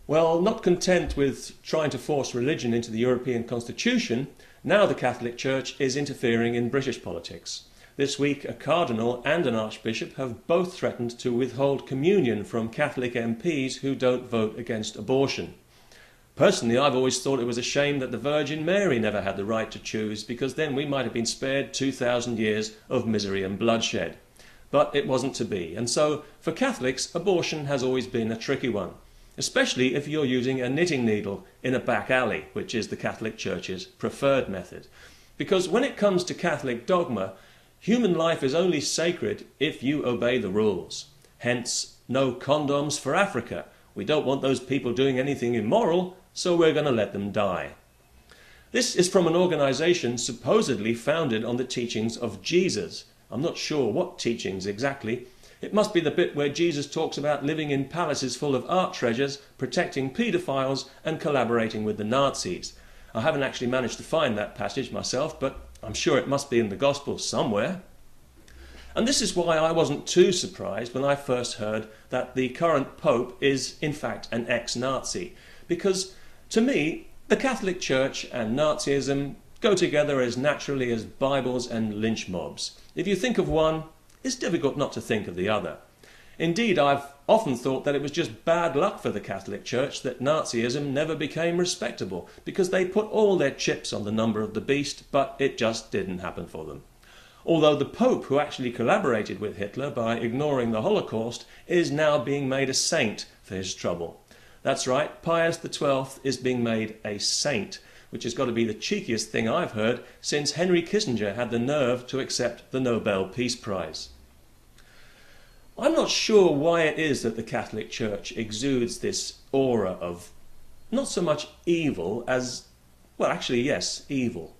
Well, not content with trying to force religion into the European Constitution, now the Catholic Church is interfering in British politics. This week, a cardinal and an archbishop have both threatened to withhold communion from Catholic MPs who don't vote against abortion. Personally, I've always thought it was a shame that the Virgin Mary never had the right to choose, because then we might have been spared 2,000 years of misery and bloodshed. But it wasn't to be, and so for Catholics, abortion has always been a tricky one, especially if you're using a knitting needle in a back alley, which is the Catholic Church's preferred method. Because when it comes to Catholic dogma, human life is only sacred if you obey the rules. Hence, no condoms for Africa. We don't want those people doing anything immoral, so we're going to let them die. This is from an organisation supposedly founded on the teachings of Jesus. I'm not sure what teachings exactly. It must be the bit where Jesus talks about living in palaces full of art treasures, protecting paedophiles and collaborating with the Nazis. I haven't actually managed to find that passage myself, but I'm sure it must be in the Gospels somewhere. And this is why I wasn't too surprised when I first heard that the current Pope is in fact an ex-Nazi, because to me the Catholic Church and Nazism go together as naturally as Bibles and lynch mobs. If you think of one, it's difficult not to think of the other. Indeed, I've often thought that it was just bad luck for the Catholic Church that Nazism never became respectable, because they put all their chips on the number of the beast, but it just didn't happen for them. Although the Pope, who actually collaborated with Hitler by ignoring the Holocaust, is now being made a saint for his trouble. That's right, Pius XII is being made a saint, which has got to be the cheekiest thing I've heard since Henry Kissinger had the nerve to accept the Nobel Peace Prize. I'm not sure why it is that the Catholic Church exudes this aura of not so much evil as, well, actually, yes, evil.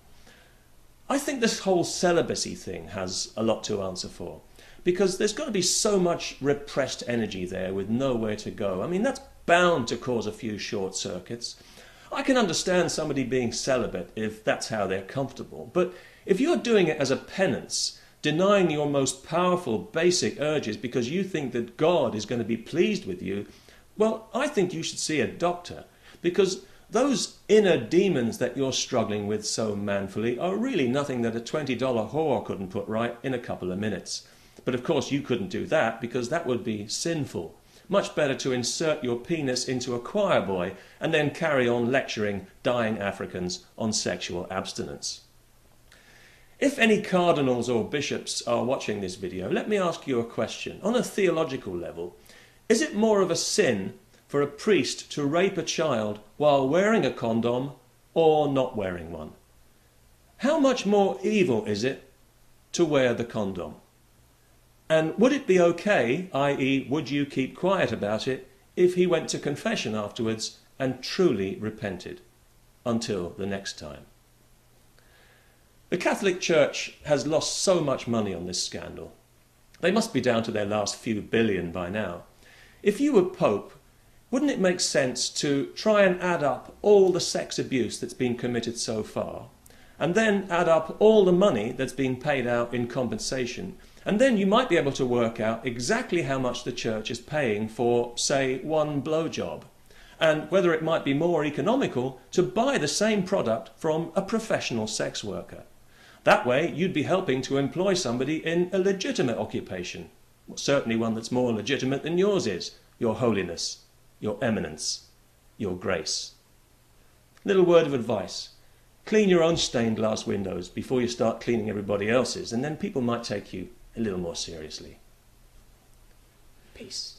I think this whole celibacy thing has a lot to answer for, because there's got to be so much repressed energy there with nowhere to go. I mean, that's bound to cause a few short circuits. I can understand somebody being celibate if that's how they're comfortable, but if you're doing it as a penance, denying your most powerful basic urges because you think that God is going to be pleased with you, well, I think you should see a doctor, because those inner demons that you're struggling with so manfully are really nothing that a $20 whore couldn't put right in a couple of minutes. But of course you couldn't do that, because that would be sinful. Much better to insert your penis into a choir boy and then carry on lecturing dying Africans on sexual abstinence. If any cardinals or bishops are watching this video, let me ask you a question. On a theological level, is it more of a sin for a priest to rape a child while wearing a condom or not wearing one? How much more evil is it to wear the condom? And would it be okay, i.e. would you keep quiet about it, if he went to confession afterwards and truly repented? Until the next time. The Catholic Church has lost so much money on this scandal. They must be down to their last few billion by now. If you were Pope, wouldn't it make sense to try and add up all the sex abuse that's been committed so far, and then add up all the money that's been paid out in compensation, and then you might be able to work out exactly how much the Church is paying for, say, one blowjob, and whether it might be more economical to buy the same product from a professional sex worker. That way you'd be helping to employ somebody in a legitimate occupation, certainly one that's more legitimate than yours is, your holiness, your eminence, your grace. Little word of advice: clean your own stained glass windows before you start cleaning everybody else's, and then people might take you a little more seriously. Peace.